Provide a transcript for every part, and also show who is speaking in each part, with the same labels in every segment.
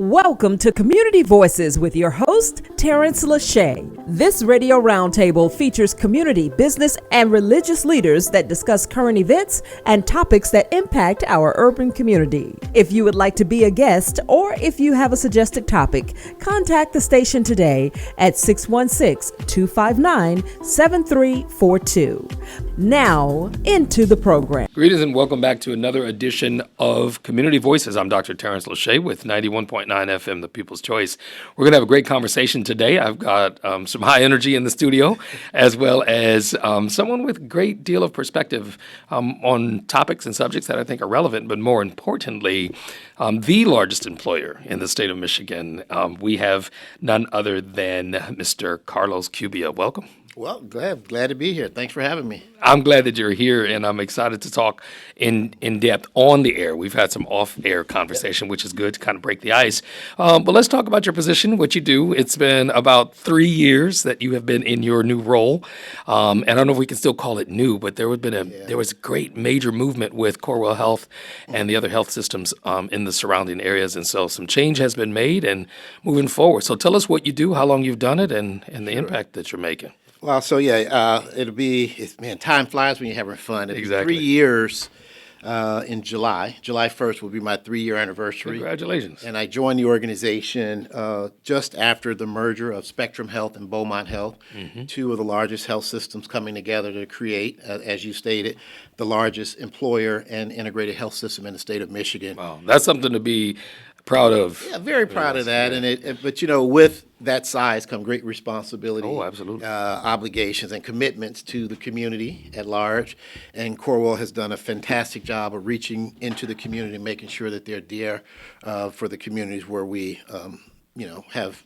Speaker 1: Welcome to Community Voices with your host, Terrence Lachey. This radio roundtable features community, business, and religious leaders that discuss current events and topics that impact our urban community. If you would like to be a guest or if you have a suggested topic, contact the station today at 616-259-7342. Now, into the program.
Speaker 2: Greetings and welcome back to another edition of Community Voices. I'm Dr. Terrence Lachey with 91.9 FM, The People's Choice. We're going to have a great conversation today. I've got some high energy in the studio, as well as someone with a great deal of perspective on topics and subjects that I think are relevant, but more importantly, the largest employer in the state of Michigan. We have none other than Mr. Carlos Cubia. Welcome.
Speaker 3: Well, glad to be here. Thanks for having me.
Speaker 2: I'm glad that you're here, and I'm excited to talk in depth on the air. We've had some off-air conversation, which is good to kind of break the ice. But let's talk about your position, what you do. It's been about 3 years that you have been in your new role. And I don't know if we can still call it new, but there was a great major movement with Corewell Health and the other health systems in the surrounding areas. And so some change has been made and moving forward. So tell us what you do, how long you've done it, and the impact that you're making.
Speaker 3: Well, time flies when you're having fun. It'll
Speaker 2: Exactly.
Speaker 3: be 3 years in July. July 1st will be my 3-year anniversary.
Speaker 2: Congratulations.
Speaker 3: And I joined the organization just after the merger of Spectrum Health and Beaumont Health, two of the largest health systems coming together to create, as you stated, the largest employer and integrated health system in the state of Michigan.
Speaker 2: Wow, that's something to be proud of.
Speaker 3: Yeah, very proud of that. But with that size come great responsibility.
Speaker 2: Oh, absolutely.
Speaker 3: Obligations and commitments to the community at large. And Corewell has done a fantastic job of reaching into the community and making sure that they're there for the communities where we, have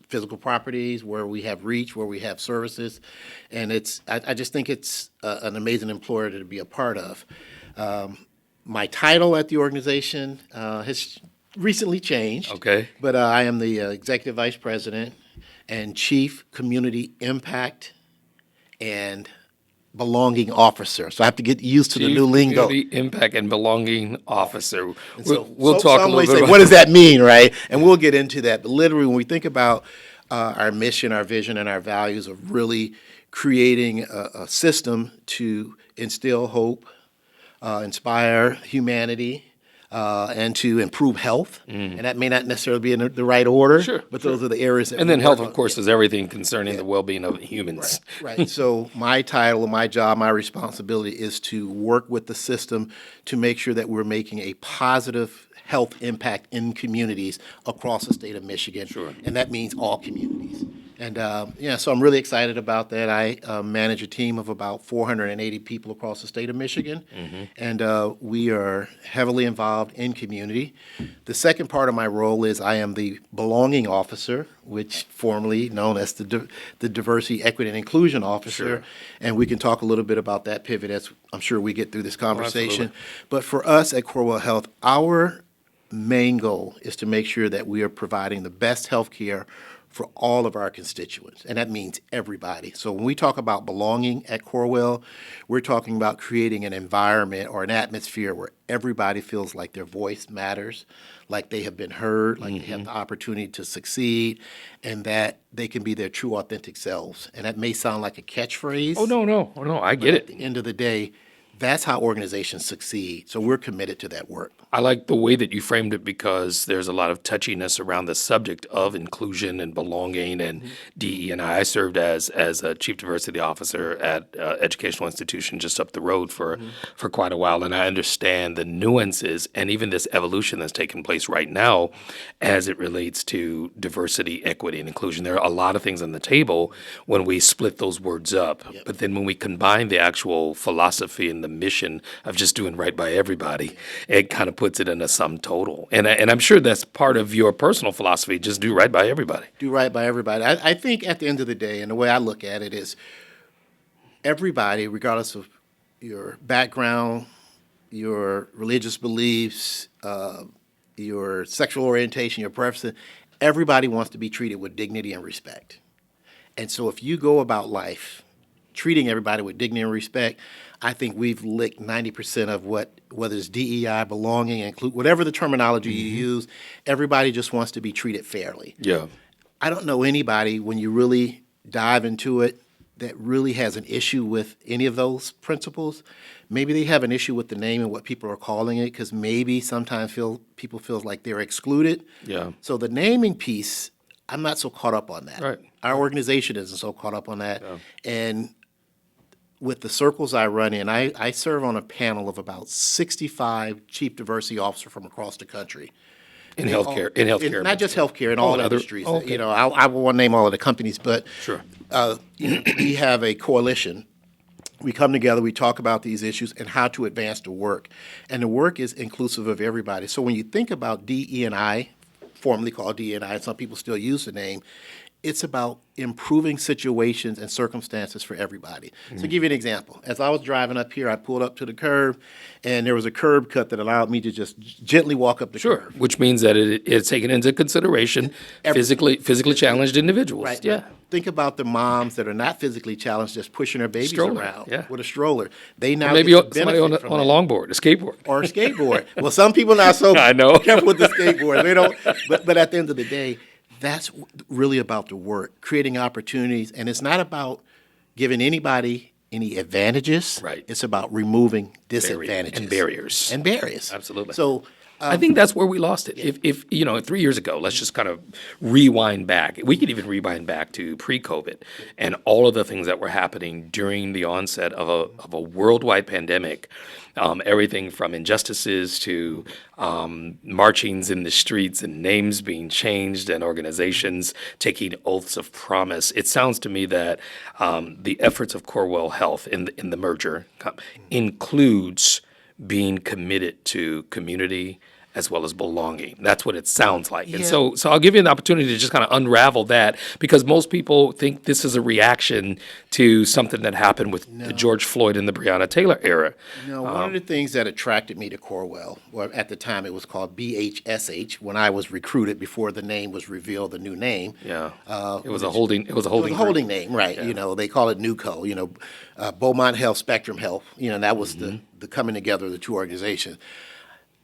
Speaker 3: physical properties, where we have reach, where we have services. And I just think it's an amazing employer to be a part of. My title at the organization has recently changed.
Speaker 2: Okay.
Speaker 3: But I am the Executive Vice President and Chief Community Impact and Belonging Officer. So I have to get used to the new lingo.
Speaker 2: Community Impact and Belonging Officer.
Speaker 3: We'll
Speaker 2: talk a little bit about
Speaker 3: what does that mean, right? And we'll get into that. But literally, when we think about our mission, our vision, and our values of really creating a system to instill hope, inspire humanity, and to improve health. And that may not necessarily be in the right order, but those are the areas that
Speaker 2: And
Speaker 3: we
Speaker 2: then health,
Speaker 3: work
Speaker 2: of course, is everything concerning the well-being of humans.
Speaker 3: Right. So my title, my job, my responsibility is to work with the system to make sure that we're making a positive health impact in communities across the state of Michigan.
Speaker 2: Sure.
Speaker 3: And that means all communities. And so I'm really excited about that. I manage a team of about 480 people across the state of Michigan, and we are heavily involved in community. The second part of my role is I am the Belonging Officer, which formerly known as the Diversity, Equity, and Inclusion Officer, and we can talk a little bit about that pivot as I'm sure we get through this conversation. But for us at Corewell Health, our main goal is to make sure that we are providing the best health care for all of our constituents, and that means everybody. So when we talk about belonging at Corewell, we're talking about creating an environment or an atmosphere where everybody feels like their voice matters, like they have been heard, like they have the opportunity to succeed, and that they can be their true, authentic selves. And that may sound like a catchphrase.
Speaker 2: Oh, no, I get it.
Speaker 3: At the end of the day, that's how organizations succeed. So we're committed to that work.
Speaker 2: I like the way that you framed it because there's a lot of touchiness around the subject of inclusion and belonging and DE&I. I served as a chief diversity officer at educational institution just up the road for quite a while, and I understand the nuances and even this evolution that's taking place right now as it relates to diversity, equity, and inclusion. There are a lot of things on the table when we split those words up, but then when we combine the actual philosophy and the mission of just doing right by everybody, it kind of puts it in a sum total. And I'm sure that's part of your personal philosophy, just do right by everybody.
Speaker 3: Do right by everybody. I think at the end of the day, and the way I look at it is everybody, regardless of your background, your religious beliefs, your sexual orientation, your preferences, everybody wants to be treated with dignity and respect. And so if you go about life treating everybody with dignity and respect, I think we've licked 90% of whether it's DEI, belonging, include whatever the terminology you use. Everybody just wants to be treated fairly.
Speaker 2: Yeah.
Speaker 3: I don't know anybody, when you really dive into it, that really has an issue with any of those principles. Maybe they have an issue with the name and what people are calling it, because maybe sometimes people feel like they're excluded.
Speaker 2: Yeah.
Speaker 3: So the naming piece, I'm not so caught up on that.
Speaker 2: Right.
Speaker 3: Our organization isn't so caught up on that. Yeah. And with the circles I run in, I serve on a panel of about 65 chief diversity officers from across the country.
Speaker 2: In healthcare.
Speaker 3: Not just healthcare, in all industries.
Speaker 2: Okay.
Speaker 3: You know, I won't name all of the companies, but
Speaker 2: Sure.
Speaker 3: We have a coalition. We come together, we talk about these issues and how to advance the work. And the work is inclusive of everybody. So when you think about DE&I, formerly called DE&I, and some people still use the name, it's about improving situations and circumstances for everybody. So to give you an example, as I was driving up here, I pulled up to the curb, and there was a curb cut that allowed me to just gently walk up the curb.
Speaker 2: Which means that it's taken into consideration physically challenged individuals.
Speaker 3: Right.
Speaker 2: Yeah.
Speaker 3: Think about the moms that are not physically challenged, just pushing their babies around with a stroller. They now
Speaker 2: Maybe
Speaker 3: get to
Speaker 2: somebody
Speaker 3: benefit
Speaker 2: on
Speaker 3: from
Speaker 2: a
Speaker 3: that.
Speaker 2: longboard, a skateboard.
Speaker 3: Or a skateboard. Well, some people not so
Speaker 2: I know.
Speaker 3: careful with the skateboard. They don't. But at the end of the day, that's really about the work, creating opportunities, and it's not about giving anybody any advantages.
Speaker 2: Right.
Speaker 3: It's about removing disadvantages
Speaker 2: And barriers.
Speaker 3: Absolutely.
Speaker 2: So I think that's where we lost it. If 3 years ago, let's just kind of rewind back. We could even rewind back to pre-COVID and all of the things that were happening during the onset of a worldwide pandemic. Everything from injustices to marchings in the streets and names being changed and organizations taking oaths of promise. It sounds to me that the efforts of Corewell Health in the merger includes being committed to community as well as belonging. That's what it sounds like.
Speaker 3: Yeah.
Speaker 2: And so I'll give you an opportunity to just kind of unravel that, because most people think this is a reaction to something that happened with the George Floyd and the Breonna Taylor era.
Speaker 3: No, one of the things that attracted me to Corewell, or at the time it was called BHSH, when I was recruited before the name was revealed, the new name.
Speaker 2: Yeah. It was a holding
Speaker 3: holding name, right. Yeah. You know, they call it NewCo, Beaumont Health, Spectrum Health, that was the coming together of the two organizations.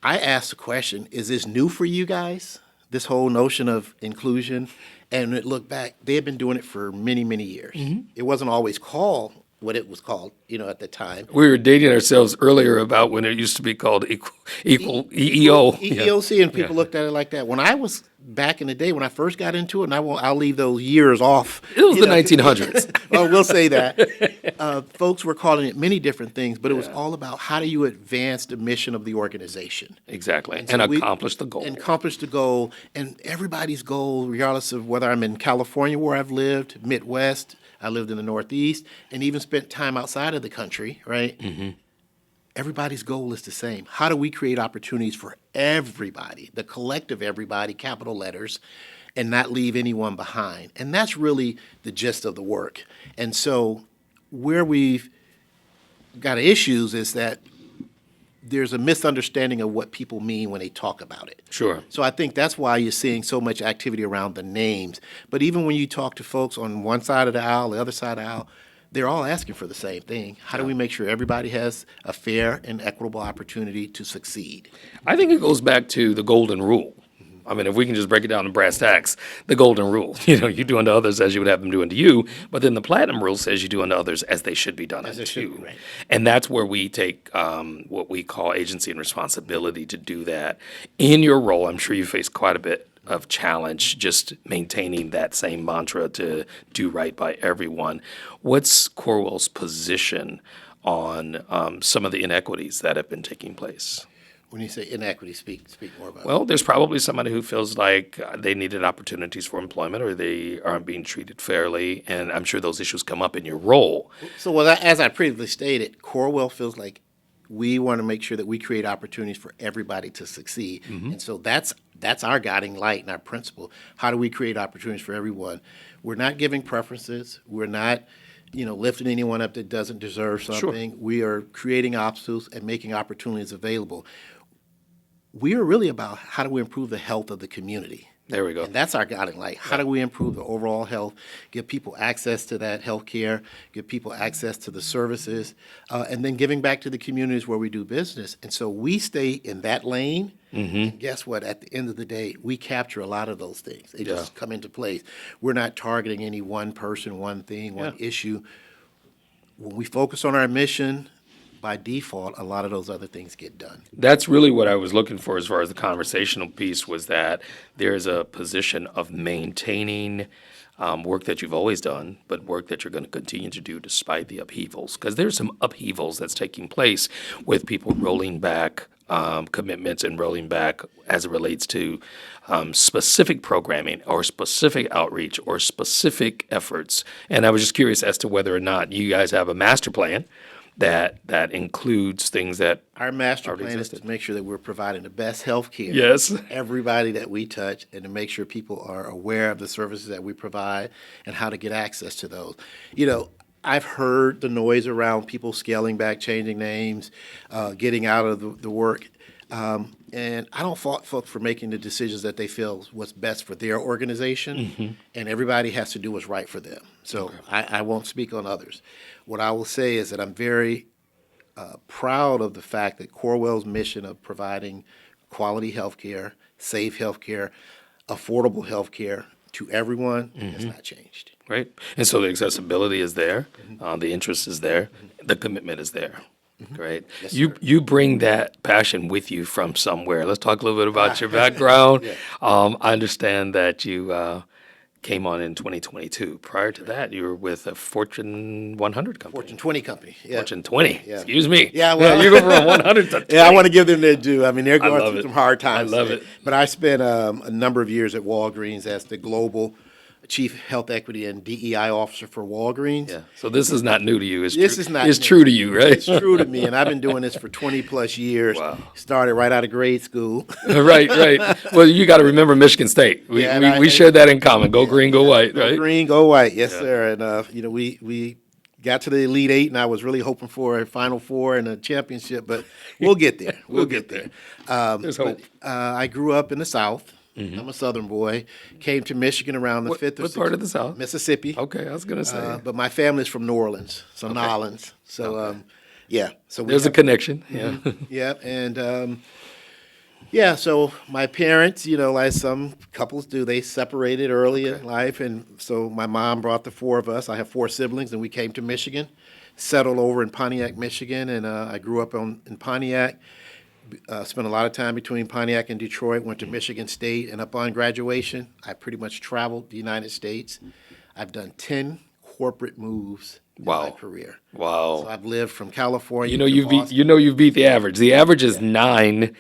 Speaker 3: I asked the question, is this new for you guys, this whole notion of inclusion? And it looked back, they had been doing it for many, many years. Mm-hmm. It wasn't always called what it was called, at the time.
Speaker 2: We were dating ourselves earlier about when it used to be called EEO.
Speaker 3: EEOC, and people looked at it like that. When I was back in the day, when I first got into it, and I'll leave those years off.
Speaker 2: It was the 1900s.
Speaker 3: Well, we'll say that. Folks were calling it many different things, but it was all about how do you advance the mission of the organization.
Speaker 2: Exactly, and accomplish the goal.
Speaker 3: And accomplish the goal, and everybody's goal, regardless of whether I'm in California where I've lived, Midwest, I lived in the Northeast, and even spent time outside of the country, right? Mm-hmm. Everybody's goal is the same. How do we create opportunities for everybody, the collective everybody, capital letters, and not leave anyone behind? And that's really the gist of the work. And so where we've got issues is that there's a misunderstanding of what people mean when they talk about it.
Speaker 2: Sure.
Speaker 3: So I think that's why you're seeing so much activity around the names. But even when you talk to folks on one side of the aisle, the other side of the aisle, they're all asking for the same thing. How do we make sure everybody has a fair and equitable opportunity to succeed?
Speaker 2: I think it goes back to the golden rule. I mean, if we can just break it down in brass tacks, the golden rule, you do unto others as you would have them do unto you. But then the platinum rule says you do unto others as they should be done unto you. Right. And that's where we take what we call agency and responsibility to do that. In your role, I'm sure you face quite a bit of challenge just maintaining that same mantra to do right by everyone. What's Corewell's position on some of the inequities that have been taking place?
Speaker 3: When you say inequity, speak more about it.
Speaker 2: Well, there's probably somebody who feels like they needed opportunities for employment or they aren't being treated fairly, and I'm sure those issues come up in your role.
Speaker 3: So, as I previously stated, Corewell feels like we want to make sure that we create opportunities for everybody to succeed. Mm-hmm. And so that's our guiding light and our principle. How do we create opportunities for everyone? We're not giving preferences. We're not lifting anyone up that doesn't deserve something. Sure. We are creating obstacles and making opportunities available. We are really about how do we improve the health of the community.
Speaker 2: There we go.
Speaker 3: And that's our guiding light. How do we improve the overall health, give people access to that health care, give people access to the services, and then giving back to the communities where we do business. And so we stay in that lane. And guess what? At the end of the day, we capture a lot of those things. They just come into place. We're not targeting any one person, one thing, one issue. When we focus on our mission, by default, a lot of those other things get done.
Speaker 2: That's really what I was looking for as far as the conversational piece, was that there's a position of maintaining work that you've always done, but work that you're going to continue to do despite the upheavals. Because there's some upheavals that's taking place with people rolling back commitments and rolling back as it relates to specific programming or specific outreach or specific efforts. And I was just curious as to whether or not you guys have a master plan that includes things that
Speaker 3: our master
Speaker 2: already
Speaker 3: plan
Speaker 2: existed.
Speaker 3: is to make sure that we're providing the best health care.
Speaker 2: Yes.
Speaker 3: Everybody that we touch, and to make sure people are aware of the services that we provide and how to get access to those. I've heard the noise around people scaling back, changing names, getting out of the work. And I don't fault folks for making the decisions that they feel is what's best for their organization, and everybody has to do what's right for them. So I won't speak on others. What I will say is that I'm very proud of the fact that Corewell's mission of providing quality health care, safe health care, affordable health care to everyone has not changed.
Speaker 2: Right. And so the accessibility is there, the interest is there, the commitment is there. Right.
Speaker 3: Yes,
Speaker 2: You bring that passion with you from somewhere. Let's talk a little bit about your background. I understand that you came on in 2022. Prior to that, you were with a Fortune 100 company.
Speaker 3: Fortune 20 company. Yeah.
Speaker 2: Fortune 20.
Speaker 3: Yeah.
Speaker 2: Excuse me.
Speaker 3: Yeah, well-
Speaker 2: you go from 100 to 20.
Speaker 3: Yeah, I want to give them their due. I mean, they're going
Speaker 2: love
Speaker 3: through
Speaker 2: it.
Speaker 3: some hard times.
Speaker 2: I love it.
Speaker 3: But I spent a number of years at Walgreens as the global chief health equity and DEI officer for Walgreens.
Speaker 2: Yeah. So this is not new to you. It's
Speaker 3: This
Speaker 2: true.
Speaker 3: is not
Speaker 2: It's
Speaker 3: new.
Speaker 2: true to you, right?
Speaker 3: It's true to me, and I've been doing this for 20 plus years.
Speaker 2: Wow.
Speaker 3: Started right out of grade school.
Speaker 2: Right. Well, you got to remember Michigan State. We
Speaker 3: Yeah, and
Speaker 2: we share that in common. Go green, go white,
Speaker 3: Go
Speaker 2: right?
Speaker 3: green, go white. Yes, sir. And we got to the Elite Eight, and I was really hoping for a Final Four and a championship, but we'll get there. We'll get there.
Speaker 2: There's hope.
Speaker 3: I grew up in the South. I'm a Southern boy. Came to Michigan around the fifth or
Speaker 2: What
Speaker 3: sixth.
Speaker 2: part of the South?
Speaker 3: Mississippi.
Speaker 2: Okay, I was gonna say.
Speaker 3: But my family's from New Orleans, so Nolans. So yeah. So
Speaker 2: There's a connection. Yeah.
Speaker 3: yeah, and so my parents, like some couples do, they separated early in life, and so my mom brought the four of us. I have four siblings, and we came to Michigan, settled over in Pontiac, Michigan, and I grew up in Pontiac. Spent a lot of time between Pontiac and Detroit, went to Michigan State, and upon graduation, I pretty much traveled the United States. I've done 10 corporate moves in my career.
Speaker 2: Wow.
Speaker 3: So I've lived from California
Speaker 2: You know
Speaker 3: to
Speaker 2: you've beat
Speaker 3: Boston.
Speaker 2: you've beat the average. The average is 9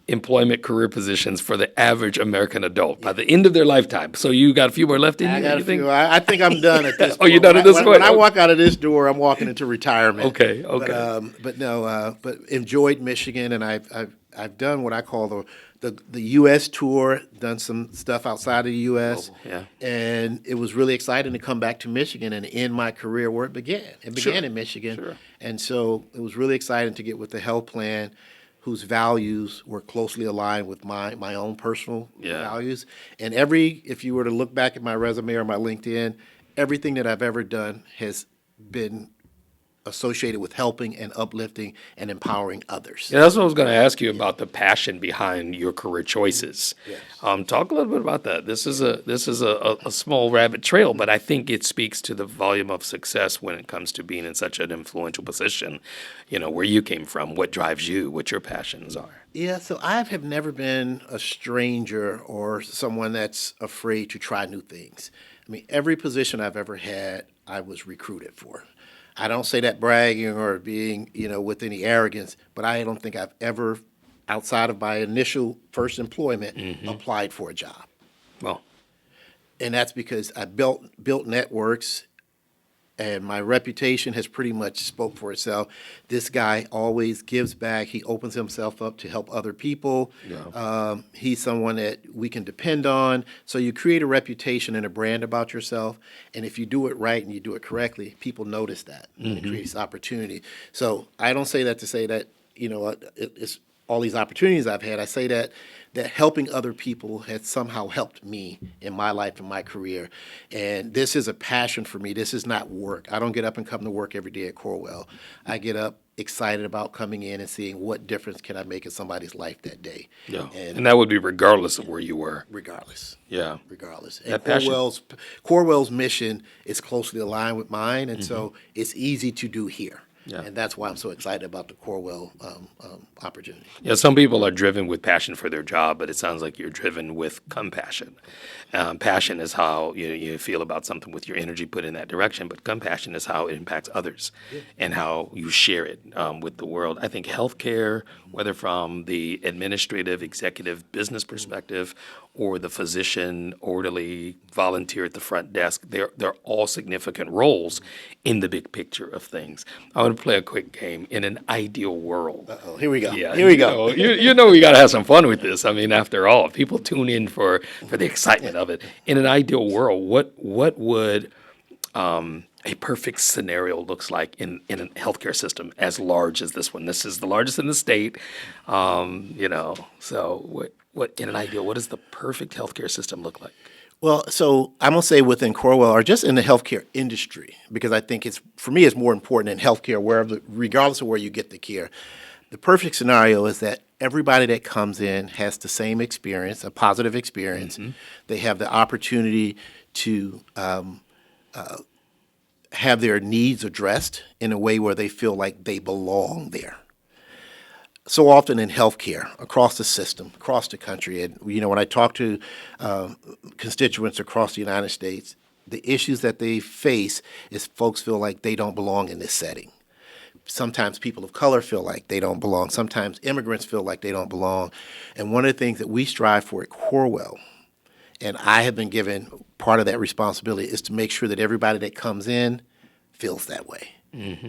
Speaker 2: employment career positions for the average American adult by the end of their lifetime. So you got a few more left in
Speaker 3: I
Speaker 2: you.
Speaker 3: got
Speaker 2: you
Speaker 3: a
Speaker 2: think?
Speaker 3: few. I think I'm done at this
Speaker 2: Oh,
Speaker 3: point.
Speaker 2: you're done at this
Speaker 3: When
Speaker 2: point?
Speaker 3: I walk out of this door, I'm walking into retirement.
Speaker 2: Okay.
Speaker 3: But enjoyed Michigan, and I've done what I call the U.S. tour, done some stuff outside of the U.S.
Speaker 2: yeah.
Speaker 3: And it was really exciting to come back to Michigan and end my career where it began. It began in Michigan.
Speaker 2: Sure.
Speaker 3: And so it was really exciting to get with the health plan whose values were closely aligned with my own personal values. And if you were to look back at my resume or my LinkedIn, everything that I've ever done has been associated with helping and uplifting and empowering others.
Speaker 2: Yeah, that's what I was going to ask you about, the passion behind your career choices.
Speaker 3: Yes.
Speaker 2: Talk a little bit about that. This is a small rabbit trail, but I think it speaks to the volume of success when it comes to being in such an influential position. Where you came from, what drives you, what your passions are.
Speaker 3: Yeah, so I have never been a stranger or someone that's afraid to try new things. I mean, every position I've ever had, I was recruited for. I don't say that bragging or being, with any arrogance, but I don't think I've ever, outside of my initial first employment, applied for a job.
Speaker 2: Well,
Speaker 3: And that's because I built networks, and my reputation has pretty much spoke for itself. This guy always gives back. He opens himself up to help other people.
Speaker 2: Yeah.
Speaker 3: He's someone that we can depend on. So you create a reputation and a brand about yourself. And if you do it right and you do it correctly, people notice that. And it creates opportunity. So I don't say that to say that, it's all these opportunities I've had. I say that that helping other people has somehow helped me in my life and my career. And this is a passion for me. This is not work. I don't get up and come to work every day at Corewell. I get up excited about coming in and seeing what difference can I make in somebody's life that day.
Speaker 2: Yeah. And that would be regardless of where you were.
Speaker 3: Regardless.
Speaker 2: Yeah.
Speaker 3: Regardless. And
Speaker 2: That passion.
Speaker 3: Corewell's mission is closely aligned with mine, and so it's easy to do here.
Speaker 2: Yeah.
Speaker 3: And that's why I'm so excited about the Corewell opportunity.
Speaker 2: Yeah, some people are driven with passion for their job, but it sounds like you're driven with compassion. Passion is how you feel about something with your energy put in that direction, but compassion is how it impacts others and how you share it with the world. I think healthcare, whether from the administrative, executive, business perspective, or the physician, orderly, volunteer at the front desk, they're all significant roles in the big picture of things. I want to play a quick game. In an ideal world.
Speaker 3: Uh-oh, here we go.
Speaker 2: Yeah,
Speaker 3: Here we go.
Speaker 2: We got to have some fun with this. I mean, after all, people tune in for the excitement of it. In an ideal world, what would a perfect scenario looks like in a healthcare system as large as this one? This is the largest in the state. So what in an ideal, what does the perfect healthcare system look like?
Speaker 3: Well, so I'm going to say within Corewell or just in the healthcare industry, because I think for me, it's more important in healthcare, regardless of where you get the care. The perfect scenario is that everybody that comes in has the same experience, a positive experience. They have the opportunity to have their needs addressed in a way where they feel like they belong there. So often in healthcare, across the system, across the country, and when I talk to constituents across the United States, the issues that they face is folks feel like they don't belong in this setting. Sometimes people of color feel like they don't belong. Sometimes immigrants feel like they don't belong. And one of the things that we strive for at Corewell, and I have been given part of that responsibility, is to make sure that everybody that comes in feels that way.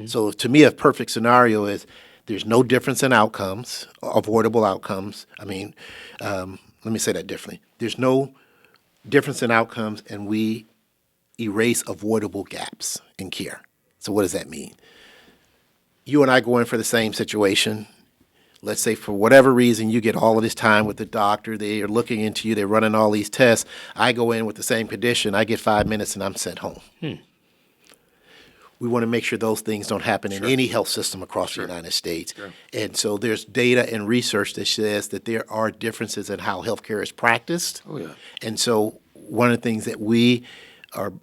Speaker 3: So to me, a perfect scenario is there's no difference in outcomes, avoidable outcomes. I mean, let me say that differently. There's no difference in outcomes, and we erase avoidable gaps in care. So what does that mean? You and I go in for the same situation. Let's say for whatever reason you get all of this time with the doctor, they are looking into you, they're running all these tests. I go in with the same condition, I get 5 minutes and I'm sent home. We want to make sure those things don't happen in any health system across the United States. And so there's data and research that says that there are differences in how healthcare is practiced. And so one of the things that we are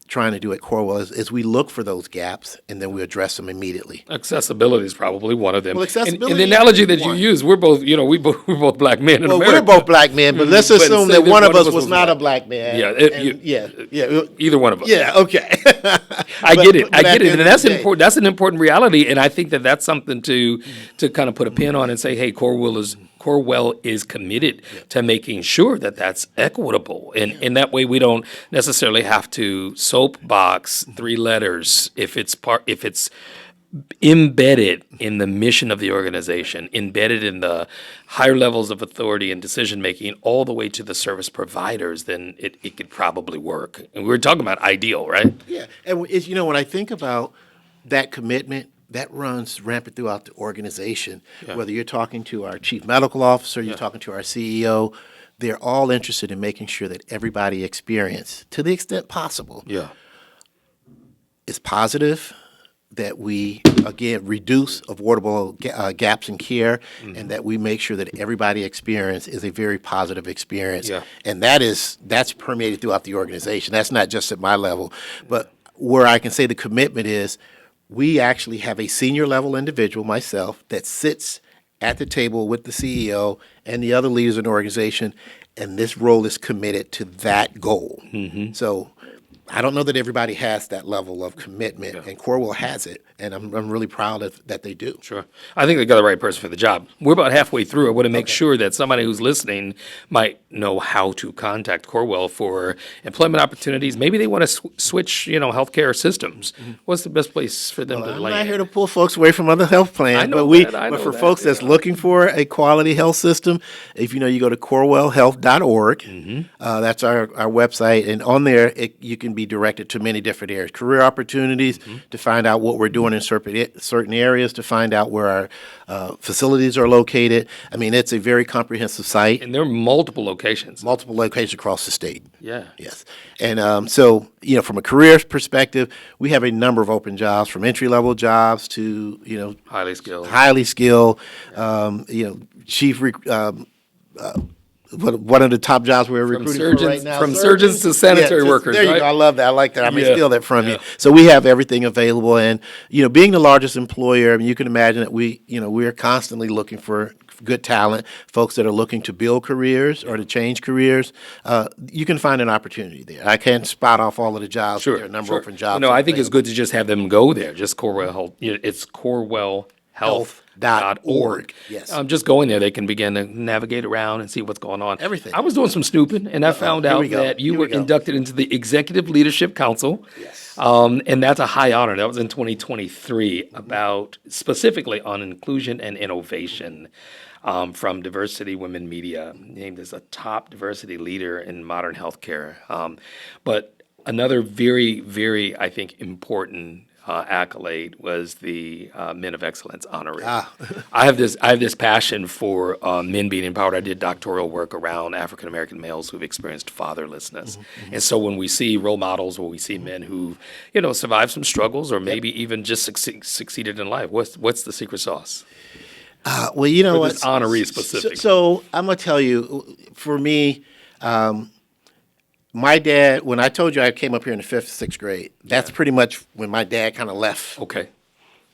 Speaker 3: trying to do at Corewell is we look for those gaps and then we address them immediately.
Speaker 2: Accessibility is probably one of them.
Speaker 3: Well, accessibility
Speaker 2: and the analogy that
Speaker 3: one.
Speaker 2: you use, we're both black men in
Speaker 3: Well,
Speaker 2: America.
Speaker 3: we're both black men, but let's
Speaker 2: But
Speaker 3: assume
Speaker 2: say
Speaker 3: that one of us was not a black man.
Speaker 2: Either one of us.
Speaker 3: Yeah, okay.
Speaker 2: I get it.
Speaker 3: But
Speaker 2: I get
Speaker 3: at the
Speaker 2: it.
Speaker 3: end
Speaker 2: And
Speaker 3: of
Speaker 2: that's
Speaker 3: the day-
Speaker 2: important. That's an important reality. And I think that that's something to kind of put a pin on and say, hey, Corewell is committed to making sure that that's equitable. And in that way, we don't necessarily have to soapbox 3 letters if it's embedded in the mission of the organization, embedded in the higher levels of authority and decision making, all the way to the service providers, then it could probably work. And we were talking about ideal, right?
Speaker 3: Yeah, and when I think about that commitment, that runs rampant throughout the organization. Whether you're talking to our chief medical officer, you're talking to our CEO, they're all interested in making sure that everybody experience, to the extent possible, is positive, that we, again, reduce avoidable gaps in care, and that we make sure that everybody experience is a very positive experience. And that's permeated throughout the organization. That's not just at my level. But where I can say the commitment is, we actually have a senior level individual, myself, that sits at the table with the CEO and the other leaders in the organization, and this role is committed to that goal. So I don't know that everybody has that level of commitment, and Corewell has it, and I'm really proud that they do.
Speaker 2: Sure. I think they got the right person for the job. We're about halfway through. I want to make sure that somebody who's listening might know how to contact Corewell for employment opportunities. Maybe they want to switch, healthcare systems. What's the best place for them to
Speaker 3: I'm
Speaker 2: land?
Speaker 3: not here to pull folks away from other health plans,
Speaker 2: I know
Speaker 3: but for folks that's looking for a quality health system, if you go to corewellhealth.org, that's our website, and on there you can be be directed to many different areas, career opportunities, to find out what we're doing in certain areas, to find out where our facilities are located. I mean, it's a very comprehensive site,
Speaker 2: And there are multiple locations.
Speaker 3: multiple locations across the state.
Speaker 2: Yeah.
Speaker 3: Yes. And so, from a career perspective, we have a number of open jobs, from entry-level jobs to,
Speaker 2: Highly skilled.
Speaker 3: highly skilled, chief, one of the top jobs we're recruiting for right now.
Speaker 2: From surgeons to sanitary workers,
Speaker 3: There you
Speaker 2: right?
Speaker 3: go. I love that. I like that. I may
Speaker 2: Yeah.
Speaker 3: steal that from you. So we have everything available. And, being the largest employer, I mean, you can imagine that we are constantly looking for good talent, folks that are looking to build careers or to change careers. You can find an opportunity there. I can't spot off all of the jobs. There are a number of open jobs.
Speaker 2: No, I think it's good to just have them go there. Just Corewell Health. It's CorewellHealth.org.
Speaker 3: Yes.
Speaker 2: Just going there, they can begin to navigate around and see what's going on.
Speaker 3: Everything.
Speaker 2: I was doing some snooping, and I found out
Speaker 3: we go.
Speaker 2: that you
Speaker 3: Here we
Speaker 2: were
Speaker 3: go.
Speaker 2: inducted into the Executive Leadership Council.
Speaker 3: Yes.
Speaker 2: And that's a high honor. That was in 2023, about specifically on inclusion and innovation. From Diversity Women Media, named as a top diversity leader in modern healthcare. But another very, very, I think, important accolade was the Men of Excellence honorary. I have this passion for men being empowered. I did doctoral work around African American males who've experienced fatherlessness, and so when we see role models, or we see men who, survived some struggles, or maybe even just succeeded in life, what's the secret sauce?
Speaker 3: Well, you know
Speaker 2: For
Speaker 3: what?
Speaker 2: this honoree specific.
Speaker 3: So I'm going to tell you, for me, my dad, when I told you I came up here in the 5th, 6th grade, that's pretty much when my dad kind of left,
Speaker 2: Okay.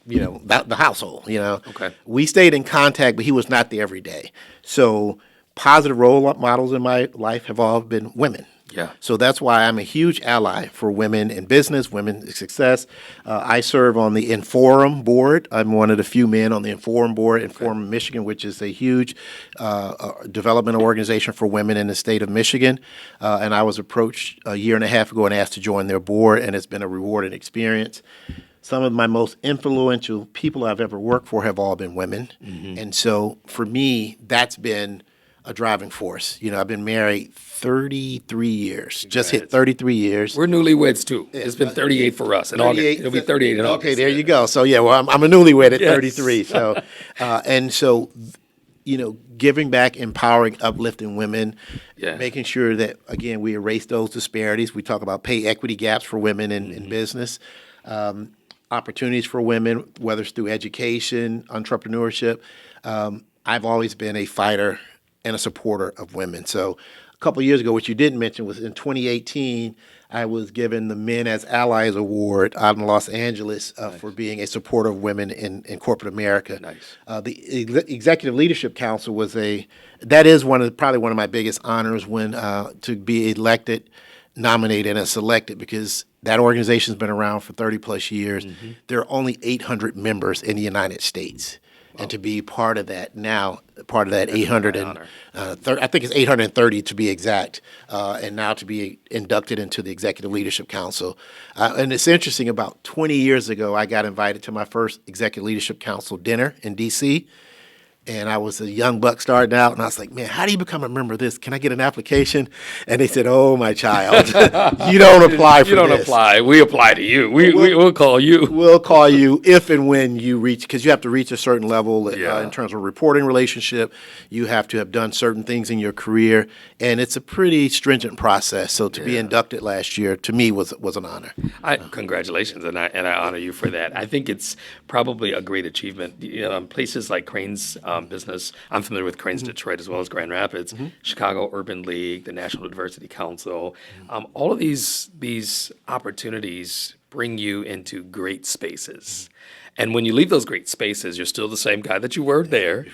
Speaker 3: the household,
Speaker 2: Okay.
Speaker 3: We stayed in contact, but he was not there every day. So positive role models in my life have all been women.
Speaker 2: Yeah.
Speaker 3: So that's why I'm a huge ally for women in business, women in success. I serve on the Inforum board. I'm one of the few men on the Inforum board, Inforum Michigan, which is a huge development organization for women in the state of Michigan. And I was approached a year and a half ago and asked to join their board, and it's been a rewarding experience. Some of my most influential people I've ever worked for have all been women. And so for me, that's been a driving force. I've been married 33 years, just hit 33 years.
Speaker 2: We're newlyweds too. It's been 38 for us in August. It'll be 38 in August.
Speaker 3: Okay, there you go. So I'm a newlywed at 33. So, and so, giving back, empowering, uplifting women, making sure that, again, we erase those disparities. We talk about pay equity gaps for women in business, opportunities for women, whether it's through education, entrepreneurship. I've always been a fighter and a supporter of women. So a couple of years ago, what you didn't mention was in 2018, I was given the Men as Allies Award out in Los Angeles for being a supporter of women in corporate America.
Speaker 2: Nice.
Speaker 3: The Executive Leadership Council that is probably one of my biggest honors when to be elected, nominated, and selected, because that organization's been around for 30 plus years. There are only 800 members in the United States. And to be part of that now, part of that 800 and I think it's 830 to be exact, and now to be inducted into the Executive Leadership Council. And it's interesting, about 20 years ago, I got invited to my first Executive Leadership Council dinner in D.C., and I was a young buck starting out, and I was like, man, how do you become a member of this? Can I get an application? And they said, oh, my child, you don't apply for this.
Speaker 2: You don't apply. We apply to you. We'll call you.
Speaker 3: We'll call you if and when you reach, because you have to reach a certain level in terms of reporting relationship. You have to have done certain things in your career, and it's a pretty stringent process. So to be inducted last year, to me, was an honor.
Speaker 2: Congratulations, and I honor you for that. I think it's probably a great achievement. Places like Crane's business, I'm familiar with Crane's Detroit as well as Grand Rapids, Chicago Urban League, the National Diversity Council. All of these opportunities bring you into great spaces. And when you leave those great spaces, you're still the same guy that you were there,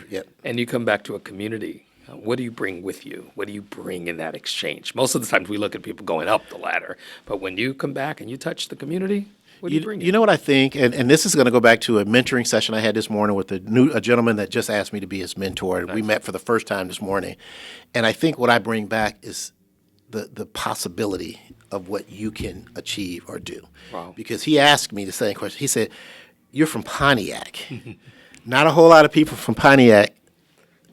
Speaker 2: and you come back to a community. What do you bring with you? What do you bring in that exchange? Most of the times we look at people going up the ladder, but when you come back and you touch the community, what do you bring?
Speaker 3: You know what I think, and this is going to go back to a mentoring session I had this morning with a gentleman that just asked me to be his mentor. Nice. We met for the first time this morning, and I think what I bring back is the possibility of what you can achieve or do.
Speaker 2: Wow.
Speaker 3: Because he asked me the same question. He said, "You're from Pontiac. Not a whole lot of people from Pontiac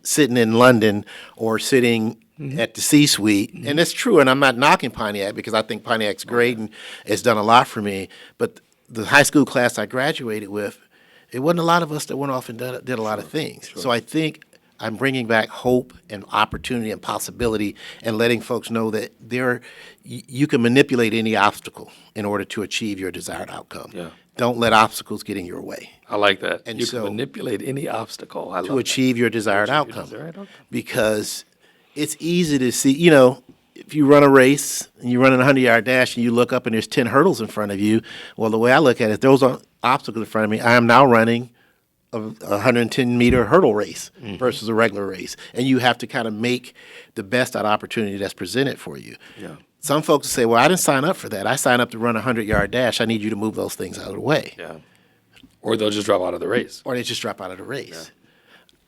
Speaker 3: sitting in London or sitting at the C-suite, and it's true, and I'm not knocking Pontiac because I think Pontiac's great and it's done a lot for me, but the high school class I graduated with, it wasn't a lot of us that went off and did a lot of things. So I think I'm bringing back hope and opportunity and possibility and letting folks know that you can manipulate any obstacle in order to achieve your desired outcome.
Speaker 2: Yeah.
Speaker 3: Don't let obstacles get in your way.
Speaker 2: I like that.
Speaker 3: And
Speaker 2: You
Speaker 3: so-
Speaker 2: can manipulate any obstacle. I love
Speaker 3: To achieve your desired outcome.
Speaker 2: desired outcome.
Speaker 3: Because it's easy to see, if you run a race and you run a 100-yard dash and you look up and there's 10 hurdles in front of you, well, the way I look at it, those are obstacles in front of me. I am now running a 110-meter hurdle race versus a regular race. And you have to kind of make the best out of opportunity that's presented for you.
Speaker 2: Yeah.
Speaker 3: Some folks say, well, I didn't sign up for that. I signed up to run a 100-yard dash. I need you to move those things out of the way.
Speaker 2: Yeah. Or they'll just drop out of the race.
Speaker 3: Or they just drop out of the race.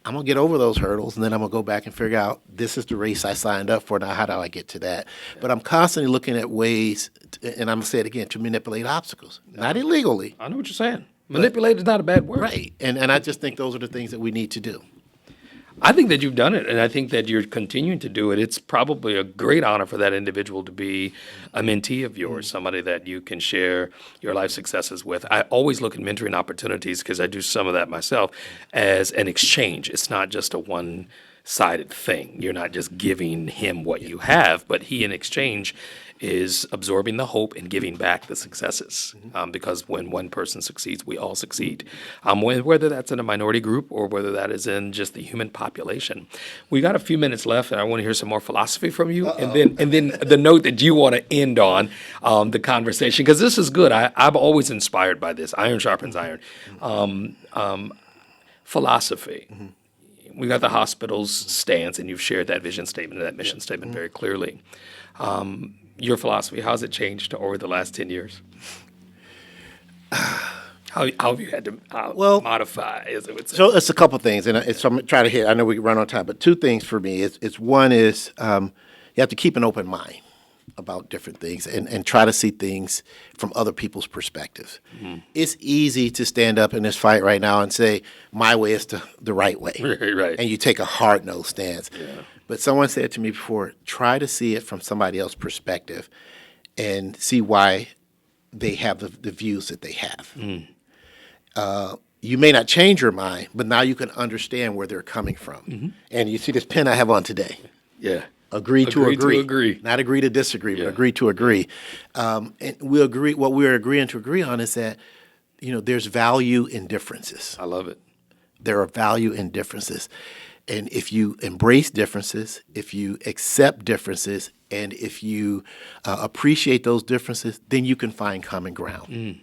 Speaker 3: I'm going to get over those hurdles, and then I'm going to go back and figure out, this is the race I signed up for. Now, how do I get to that? But I'm constantly looking at ways, and I'm going to say it again, to manipulate obstacles. Not illegally.
Speaker 2: I know what you're saying. Manipulate is not a bad word.
Speaker 3: Right. And I just think those are the things that we need to do.
Speaker 2: I think that you've done it, and I think that you're continuing to do it. It's probably a great honor for that individual to be a mentee of yours, somebody that you can share your life successes with. I always look at mentoring opportunities, because I do some of that myself, as an exchange. It's not just a one-sided thing. You're not just giving him what you have, but he, in exchange, is absorbing the hope and giving back the successes. Because when one person succeeds, we all succeed. Whether that's in a minority group or whether that is in just the human population. We got a few minutes left, and I want to hear some more philosophy from you, and then the note that you want to end on the conversation, because this is good. I'm always inspired by this. Iron sharpens iron. Philosophy. We got the hospital's stance, and you've shared that vision statement and that mission statement very clearly. Your philosophy, how has it changed over the last 10 years? How have you had to modify, as it would say?
Speaker 3: So it's a couple things, and so I'm trying to hit. I know we run on time, but two things for me. It's one is you have to keep an open mind about different things and try to see things from other people's perspectives. It's easy to stand up in this fight right now and say, my way is the right way.
Speaker 2: Right.
Speaker 3: And you take a hard-nosed stance.
Speaker 2: Yeah.
Speaker 3: But someone said to me before, try to see it from somebody else's perspective and see why they have the views that they have. You may not change your mind, but now you can understand where they're coming from. And you see this pen I have on today.
Speaker 2: Yeah.
Speaker 3: Agree to agree.
Speaker 2: to agree.
Speaker 3: Not agree to disagree, but
Speaker 2: Yeah.
Speaker 3: agree to agree. And we agree. What we're agreeing to agree on is that, there's value in differences.
Speaker 2: I love it.
Speaker 3: There are value in differences. And if you embrace differences, if you accept differences, and if you appreciate those differences, then you can find common ground.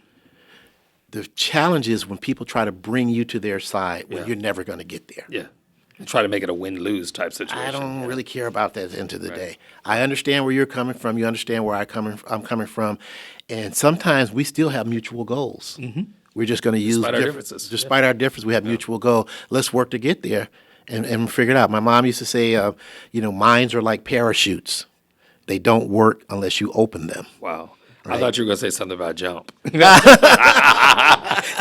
Speaker 3: The challenge is when people try to bring you to their side, well,
Speaker 2: Yeah.
Speaker 3: you're never going to get there.
Speaker 2: Yeah. And try to make it a win-lose type situation.
Speaker 3: I don't really care about that at the end of the day. I understand where you're coming from. You understand where I'm coming from. And sometimes we still have mutual goals. We're just going to use
Speaker 2: Despite our differences.
Speaker 3: Despite our difference, we have mutual goal. Let's work to get there and figure it out. My mom used to say, minds are like parachutes. They don't work unless you open them.
Speaker 2: Wow.
Speaker 3: Right.
Speaker 2: I thought you were going to say something about jump. You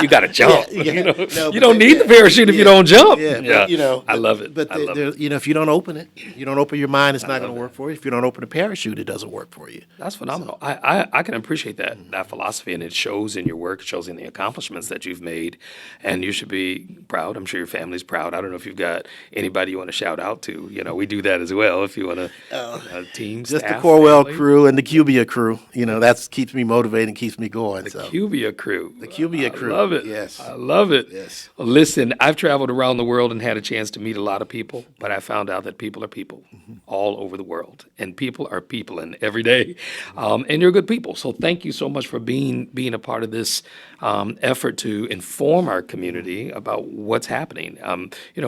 Speaker 2: got to jump.
Speaker 3: Yeah, no,
Speaker 2: You don't need the parachute if you don't jump.
Speaker 3: Yeah, but,
Speaker 2: I love it.
Speaker 3: But
Speaker 2: I love it.
Speaker 3: if you don't open it, you don't open your mind, it's not going to work for you. If you don't open the parachute, it doesn't work for you.
Speaker 2: That's phenomenal. I can appreciate that philosophy, and it shows in your work, it shows in the accomplishments that you've made, and you should be proud. I'm sure your family's proud. I don't know if you've got anybody you want to shout out to. We do that as well. If you want to, team,
Speaker 3: Just
Speaker 2: staff,
Speaker 3: the Corewell
Speaker 2: family.
Speaker 3: crew and the Cubia crew. That keeps me motivated and keeps me going.
Speaker 2: The Cubia crew.
Speaker 3: The Cubia crew.
Speaker 2: I love it.
Speaker 3: Yes.
Speaker 2: I love it.
Speaker 3: Yes.
Speaker 2: Well, listen, I've traveled around the world and had a chance to meet a lot of people, but I found out that people are people all over the world, and people are people in every day, and you're good people. So thank you so much for being a part of this effort to inform our community about what's happening.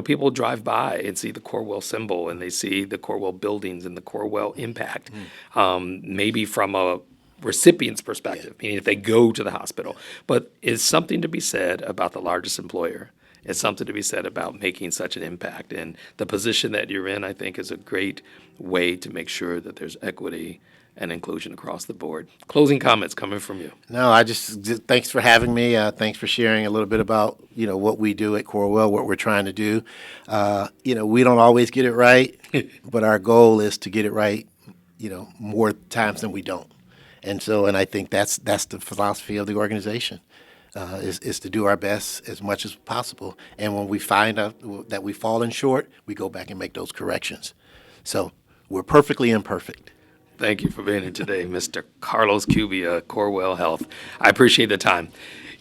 Speaker 2: People drive by and see the Corewell symbol, and they see the Corewell buildings and the Corewell impact, maybe from a recipient's perspective, meaning if they go to the hospital. But it's something to be said about the largest employer. It's something to be said about making such an impact. And the position that you're in, I think, is a great way to make sure that there's equity and inclusion across the board. Closing comments coming from you.
Speaker 3: No, I just thanks for having me. Thanks for sharing a little bit about what we do at Corewell, what we're trying to do. We don't always get it right, but our goal is to get it right. More times than we don't, and I think that's the philosophy of the organization. Is to do our best as much as possible, and when we find out that we've fallen short, we go back and make those corrections. So we're perfectly imperfect.
Speaker 2: Thank you for being here today, Mr. Carlos Cubia, Corewell Health. I appreciate the time.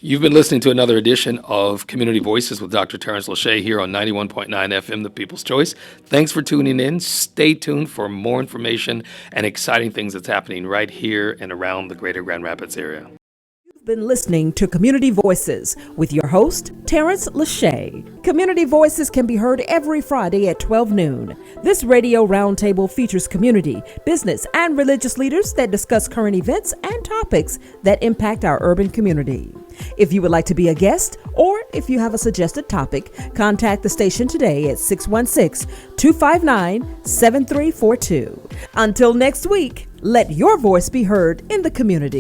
Speaker 2: You've been listening to another edition of Community Voices with Dr. Terrence Lachey here on 91.9 FM, The People's Choice. Thanks for tuning in. Stay tuned for more information and exciting things that's happening right here and around the greater Grand Rapids area.
Speaker 1: Been listening to Community Voices with your host, Terrence Lachey. Community Voices can be heard every Friday at 12 noon. This radio roundtable features community, business, and religious leaders that discuss current events and topics that impact our urban community. If you would like to be a guest, or if you have a suggested topic, contact the station today at 616-259-7342. Until next week, let your voice be heard in the community.